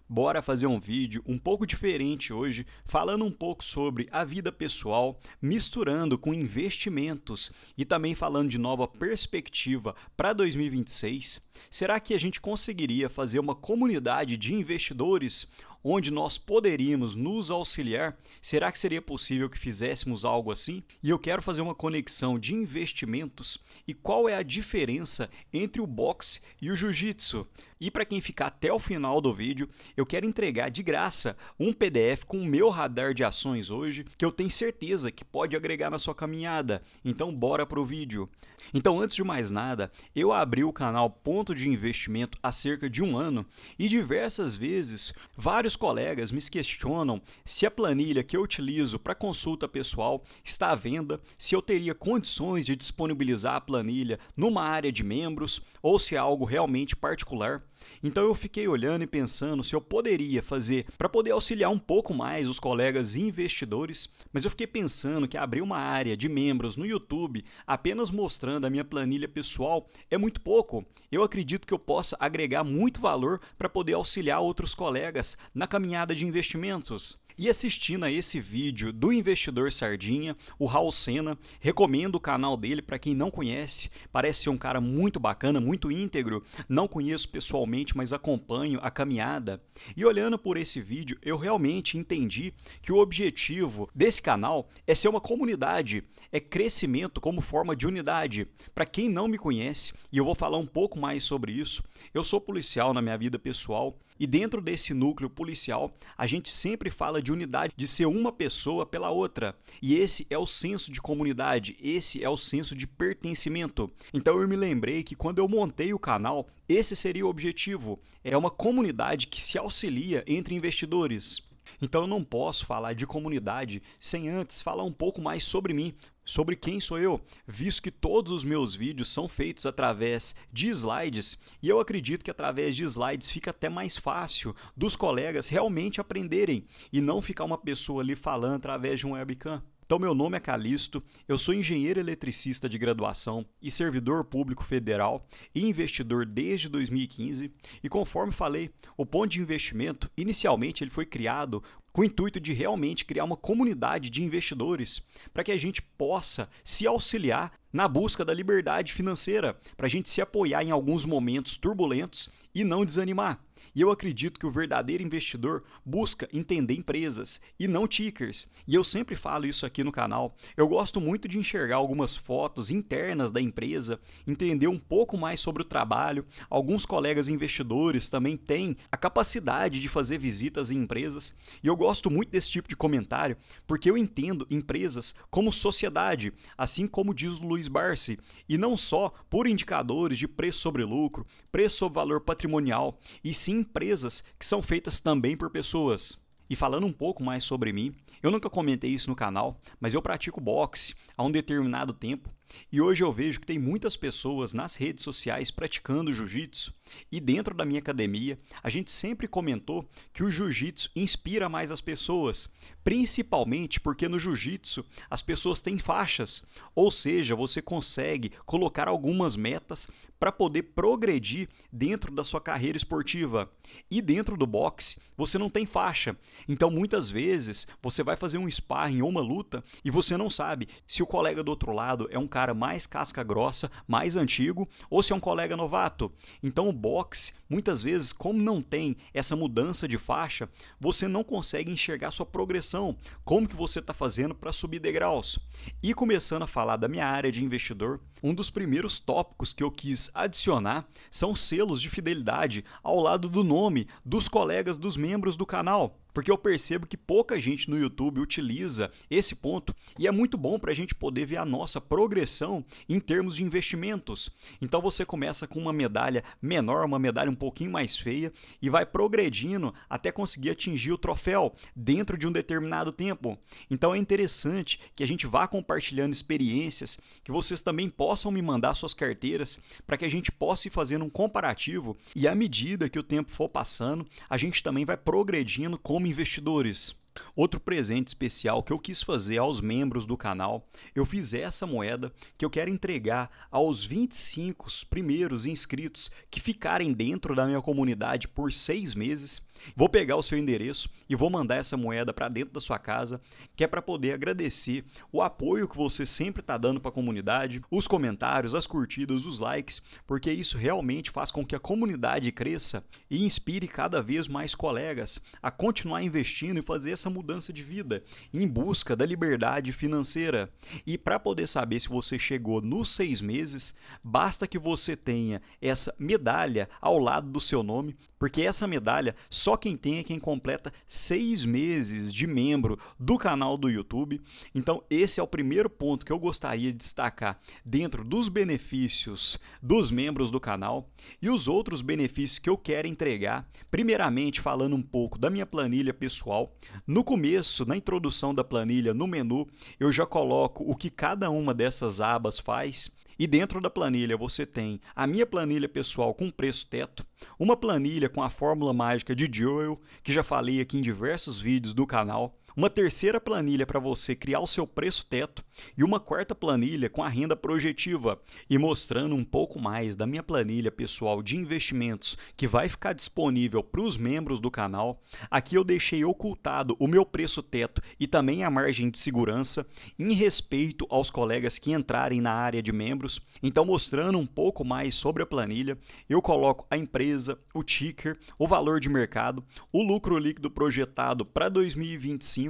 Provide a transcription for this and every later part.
Bora fazer um vídeo um pouco diferente hoje, falando um pouco sobre a vida pessoal, misturando com investimentos e também falando de nova perspectiva para 2026. Será que a gente conseguiria fazer uma comunidade de investidores onde nós poderíamos nos auxiliar? Será que seria possível que fizéssemos algo assim? E eu quero fazer uma conexão de investimentos e qual é a diferença entre o boxe e o jiu-jitsu. E para quem ficar até o final do vídeo, eu quero entregar de graça um PDF com o meu radar de ações hoje, que eu tenho certeza que pode agregar na sua caminhada. Então bora pro vídeo. Então, antes de mais nada, eu abri o canal Ponto de Investimento há cerca de um ano e diversas vezes vários colegas me questionam se a planilha que eu utilizo para consulta pessoal está à venda, se eu teria condições de disponibilizar a planilha numa área de membros ou se é algo realmente particular. Então eu fiquei olhando e pensando se eu poderia fazer para poder auxiliar um pouco mais os colegas investidores, mas eu fiquei pensando que abrir uma área de membros no YouTube apenas mostrando a minha planilha pessoal é muito pouco. Eu acredito que eu possa agregar muito valor para poder auxiliar outros colegas na caminhada de investimentos. E assistindo a esse vídeo do investidor Sardinha, o Raul Sena, recomendo o canal dele para quem não conhece, parece ser um cara muito bacana, muito íntegro, não conheço pessoalmente, mas acompanho a caminhada. E olhando por esse vídeo, eu realmente entendi que o objetivo desse canal é ser uma comunidade, é crescimento como forma de unidade. Para quem não me conhece, e eu vou falar um pouco mais sobre isso, eu sou policial na minha vida pessoal, e dentro desse núcleo policial, a gente sempre fala de unidade, de ser uma pessoa pela outra. E esse é o senso de comunidade, esse é o senso de pertencimento. Então eu me lembrei que quando eu montei o canal, esse seria o objetivo. É uma comunidade que se auxilia entre investidores. Então eu não posso falar de comunidade sem antes falar um pouco mais sobre mim, sobre quem sou eu, visto que todos os meus vídeos são feitos através de slides e eu acredito que através de slides fica até mais fácil dos colegas realmente aprenderem e não ficar uma pessoa ali falando através de um webcam. Então, meu nome é Calixto, eu sou engenheiro eletricista de graduação e servidor público federal e investidor desde 2015. E conforme falei, o Ponto de Investimento, inicialmente ele foi criado com o intuito de realmente criar uma comunidade de investidores para que a gente possa se auxiliar na busca da liberdade financeira, para a gente se apoiar em alguns momentos turbulentos e não desanimar. E eu acredito que o verdadeiro investidor busca entender empresas e não tickers. E eu sempre falo isso aqui no canal. Eu gosto muito de enxergar algumas fotos internas da empresa, entender um pouco mais sobre o trabalho. Alguns colegas investidores também têm a capacidade de fazer visitas em empresas. E eu gosto muito desse tipo de comentário, porque eu entendo empresas como sociedade, assim como diz o Luiz Barsi, e não só por indicadores de preço sobre lucro, preço sobre valor patrimonial, e sim empresas que são feitas também por pessoas. E falando um pouco mais sobre mim, eu nunca comentei isso no canal, mas eu pratico boxe há um determinado tempo e hoje eu vejo que tem muitas pessoas nas redes sociais praticando jiu-jitsu e dentro da minha academia a gente sempre comentou que o jiu-jitsu inspira mais as pessoas, principalmente porque no jiu-jitsu as pessoas têm faixas, ou seja, você consegue colocar algumas metas para poder progredir dentro da sua carreira esportiva. E dentro do boxe você não tem faixa, então muitas vezes você vai fazer um sparring ou uma luta e você não sabe se o colega do outro lado é um cara mais casca grossa, mais antigo, ou se é um colega novato. Então o boxe, muitas vezes, como não tem essa mudança de faixa, você não consegue enxergar sua progressão, como que você está fazendo para subir degraus. E começando a falar da minha área de investidor, um dos primeiros tópicos que eu quis adicionar são selos de fidelidade ao lado do nome dos colegas dos membros do canal. Porque eu percebo que pouca gente no YouTube utiliza esse ponto e é muito bom para a gente poder ver a nossa progressão em termos de investimentos. Então você começa com uma medalha menor, uma medalha um pouquinho mais feia e vai progredindo até conseguir atingir o troféu dentro de um determinado tempo. Então é interessante que a gente vá compartilhando experiências, que vocês também possam me mandar suas carteiras para que a gente possa ir fazendo um comparativo e à medida que o tempo for passando, a gente também vai progredindo como investidores. Outro presente especial que eu quis fazer aos membros do canal, eu fiz essa moeda que eu quero entregar aos 25 primeiros inscritos que ficarem dentro da minha comunidade por 6 meses. Vou pegar o seu endereço e vou mandar essa moeda para dentro da sua casa, que é para poder agradecer o apoio que você sempre está dando para a comunidade, os comentários, as curtidas, os likes, porque isso realmente faz com que a comunidade cresça e inspire cada vez mais colegas a continuar investindo e fazer essa mudança de vida em busca da liberdade financeira. E para poder saber se você chegou nos 6 meses, basta que você tenha essa medalha ao lado do seu nome, porque essa medalha só quem tem é quem completa 6 meses de membro do canal do YouTube. Então esse é o primeiro ponto que eu gostaria de destacar dentro dos benefícios dos membros do canal. E os outros benefícios que eu quero entregar, primeiramente falando um pouco da minha planilha pessoal. No começo, na introdução da planilha, no menu, eu já coloco o que cada uma dessas abas faz. E dentro da planilha você tem a minha planilha pessoal com preço teto, uma planilha com a fórmula mágica de Joel, que já falei aqui em diversos vídeos do canal, uma terceira planilha para você criar o seu preço teto e uma quarta planilha com a renda projetiva. E mostrando um pouco mais da minha planilha pessoal de investimentos que vai ficar disponível para os membros do canal, aqui eu deixei ocultado o meu preço teto e também a margem de segurança em respeito aos colegas que entrarem na área de membros. Então, mostrando um pouco mais sobre a planilha, eu coloco a empresa, o ticker, o valor de mercado, o lucro líquido projetado para 2025,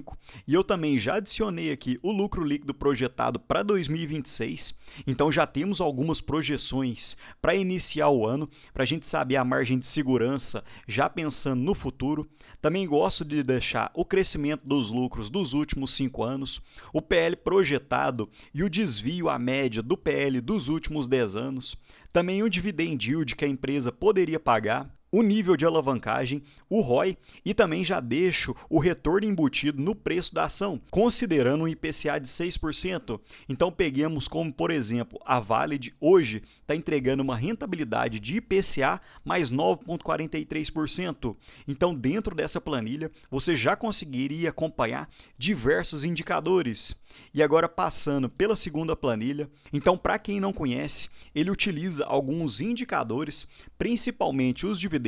e eu também já adicionei aqui o lucro líquido projetado para 2026, então já temos algumas projeções para iniciar o ano, para a gente saber a margem de segurança, já pensando no futuro. Também gosto de deixar o crescimento dos lucros dos últimos 5 anos, o PL projetado e o desvio à média do PL dos últimos 10 anos, também o dividend yield que a empresa poderia pagar, o nível de alavancagem, o ROI e também já deixo o retorno embutido no preço da ação, considerando um IPCA de 6%. Então peguemos como, por exemplo, a Valid hoje está entregando uma rentabilidade de IPCA mais 9,43%. Então dentro dessa planilha você já conseguiria acompanhar diversos indicadores. E agora passando pela segunda planilha, então para quem não conhece, ele utiliza alguns indicadores, principalmente os dividendos,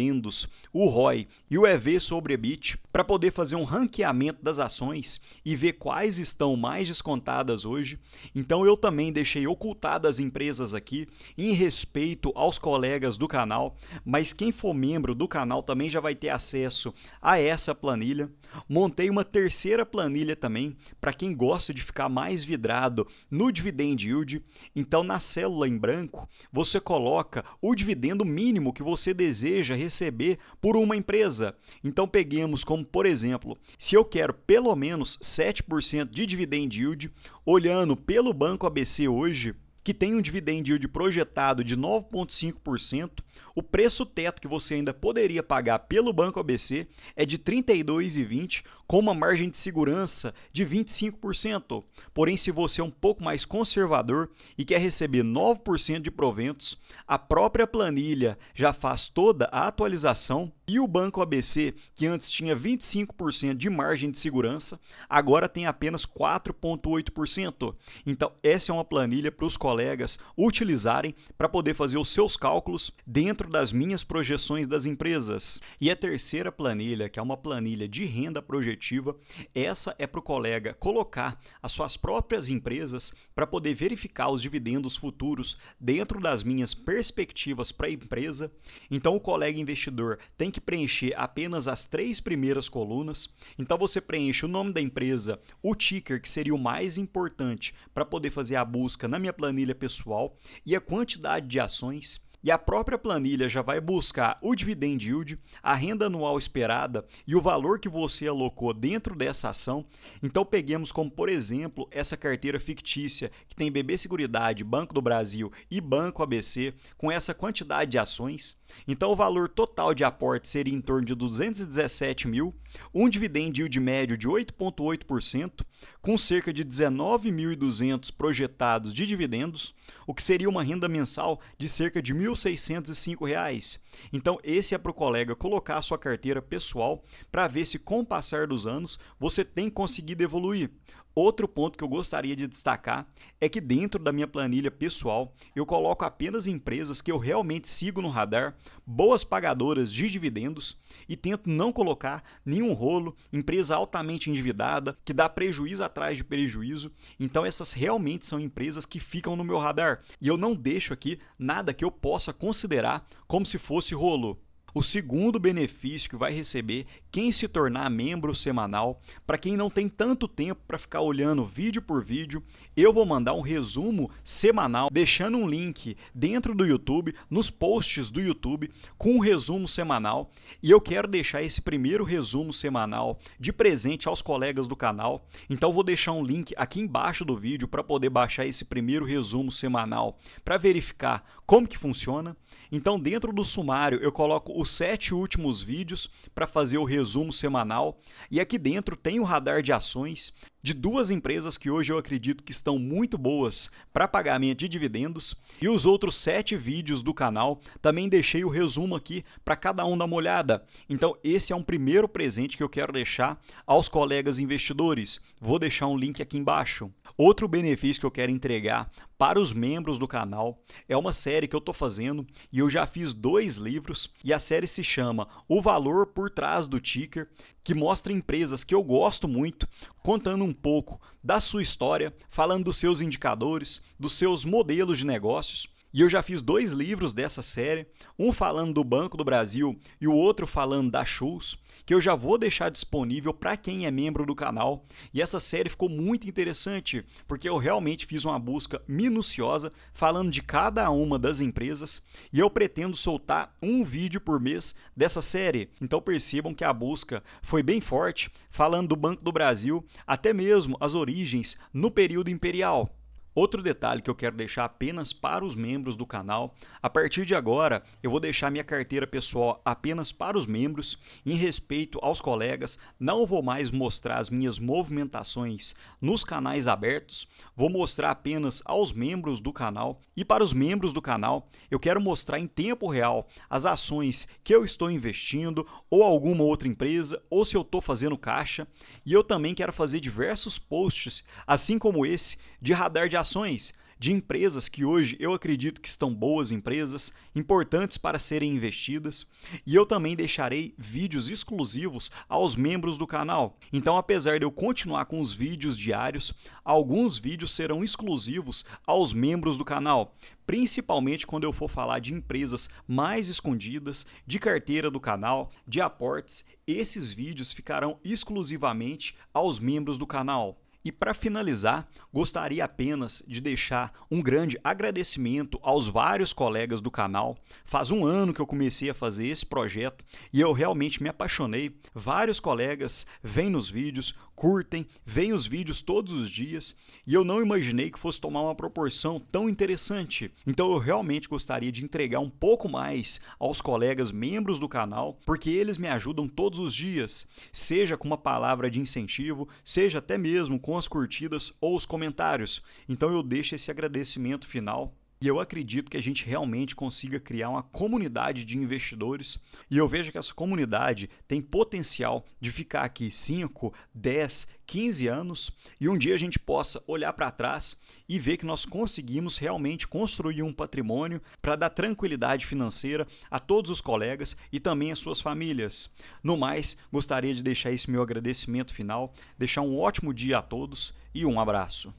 o ROI e o EV sobre EBIT, para poder fazer um ranqueamento das ações e ver quais estão mais descontadas hoje. Então eu também deixei ocultadas as empresas aqui em respeito aos colegas do canal, mas quem for membro do canal também já vai ter acesso a essa planilha. Montei uma terceira planilha também para quem gosta de ficar mais vidrado no dividend yield. Então na célula em branco você coloca o dividendo mínimo que você deseja receber por uma empresa. Então peguemos como, por exemplo, se eu quero pelo menos 7% de dividend yield, olhando pelo Banco ABC hoje, que tem um dividend yield projetado de 9,5%, o preço teto que você ainda poderia pagar pelo Banco ABC é de R$ 32,20, com uma margem de segurança de 25%. Porém, se você é um pouco mais conservador e quer receber 9% de proventos, a própria planilha já faz toda a atualização e o Banco ABC, que antes tinha 25% de margem de segurança, agora tem apenas 4,8%. Então, essa é uma planilha para os colegas utilizarem para poder fazer os seus cálculos dentro das minhas projeções das empresas. E a terceira planilha, que é uma planilha de renda projetiva, essa é para o colega colocar as suas próprias empresas para poder verificar os dividendos futuros dentro das minhas perspectivas para a empresa. Então, o colega investidor tem que preencher apenas as 3 primeiras colunas. Então, você preenche o nome da empresa, o ticker, que seria o mais importante para poder fazer a busca na minha planilha pessoal, e a quantidade de ações. E a própria planilha já vai buscar o dividend yield, a renda anual esperada e o valor que você alocou dentro dessa ação. Então peguemos como, por exemplo, essa carteira fictícia que tem BB Seguridade, Banco do Brasil e Banco ABC, com essa quantidade de ações. Então o valor total de aporte seria em torno de 217 mil, um dividend yield médio de 8,8%, com cerca de 19.200 projetados de dividendos, o que seria uma renda mensal de cerca de R$ 1.605. Então esse é para o colega colocar a sua carteira pessoal para ver se com o passar dos anos você tem conseguido evoluir. Outro ponto que eu gostaria de destacar é que dentro da minha planilha pessoal eu coloco apenas empresas que eu realmente sigo no radar, boas pagadoras de dividendos e tento não colocar nenhum rolo, empresa altamente endividada, que dá prejuízo atrás de prejuízo. Então essas realmente são empresas que ficam no meu radar e eu não deixo aqui nada que eu possa considerar como se fosse rolo. O segundo benefício que vai receber quem se tornar membro semanal, para quem não tem tanto tempo para ficar olhando vídeo por vídeo, eu vou mandar um resumo semanal, deixando um link dentro do YouTube, nos posts do YouTube, com um resumo semanal. E eu quero deixar esse primeiro resumo semanal de presente aos colegas do canal. Então vou deixar um link aqui embaixo do vídeo para poder baixar esse primeiro resumo semanal para verificar como que funciona. Então dentro do sumário eu coloco os 7 últimos vídeos para fazer o resumo semanal e aqui dentro tem o radar de ações de 2 empresas que hoje eu acredito que estão muito boas para pagamento de dividendos e os outros 7 vídeos do canal também deixei o resumo aqui para cada um dar uma olhada. Então esse é um primeiro presente que eu quero deixar aos colegas investidores. Vou deixar um link aqui embaixo. Outro benefício que eu quero entregar para os membros do canal é uma série que eu estou fazendo e eu já fiz 2 livros e a série se chama O Valor por Trás do Ticker, que mostra empresas que eu gosto muito, contando um pouco da sua história, falando dos seus indicadores, dos seus modelos de negócios. E eu já fiz 2 livros dessa série, um falando do Banco do Brasil e o outro falando da Schultz, que eu já vou deixar disponível para quem é membro do canal. E essa série ficou muito interessante, porque eu realmente fiz uma busca minuciosa falando de cada uma das empresas e eu pretendo soltar um vídeo por mês dessa série. Então percebam que a busca foi bem forte, falando do Banco do Brasil, até mesmo as origens no período imperial. Outro detalhe que eu quero deixar apenas para os membros do canal, a partir de agora eu vou deixar minha carteira pessoal apenas para os membros, em respeito aos colegas, não vou mais mostrar as minhas movimentações nos canais abertos, vou mostrar apenas aos membros do canal e para os membros do canal eu quero mostrar em tempo real as ações que eu estou investindo ou alguma outra empresa ou se eu estou fazendo caixa e eu também quero fazer diversos posts, assim como esse, de radar de ações, de empresas que hoje eu acredito que estão boas empresas, importantes para serem investidas, e eu também deixarei vídeos exclusivos aos membros do canal. Então, apesar de eu continuar com os vídeos diários, alguns vídeos serão exclusivos aos membros do canal, principalmente quando eu for falar de empresas mais escondidas, de carteira do canal, de aportes, esses vídeos ficarão exclusivamente aos membros do canal. E para finalizar, gostaria apenas de deixar um grande agradecimento aos vários colegas do canal. Faz um ano que eu comecei a fazer esse projeto e eu realmente me apaixonei. Vários colegas vêm nos vídeos, curtem, veem os vídeos todos os dias e eu não imaginei que fosse tomar uma proporção tão interessante. Então eu realmente gostaria de entregar um pouco mais aos colegas membros do canal, porque eles me ajudam todos os dias, seja com uma palavra de incentivo, seja até mesmo com as curtidas ou os comentários. Então eu deixo esse agradecimento final. E eu acredito que a gente realmente consiga criar uma comunidade de investidores e eu vejo que essa comunidade tem potencial de ficar aqui 5, 10, 15 anos e um dia a gente possa olhar para trás e ver que nós conseguimos realmente construir um patrimônio para dar tranquilidade financeira a todos os colegas e também às suas famílias. No mais, gostaria de deixar esse meu agradecimento final, deixar um ótimo dia a todos e um abraço.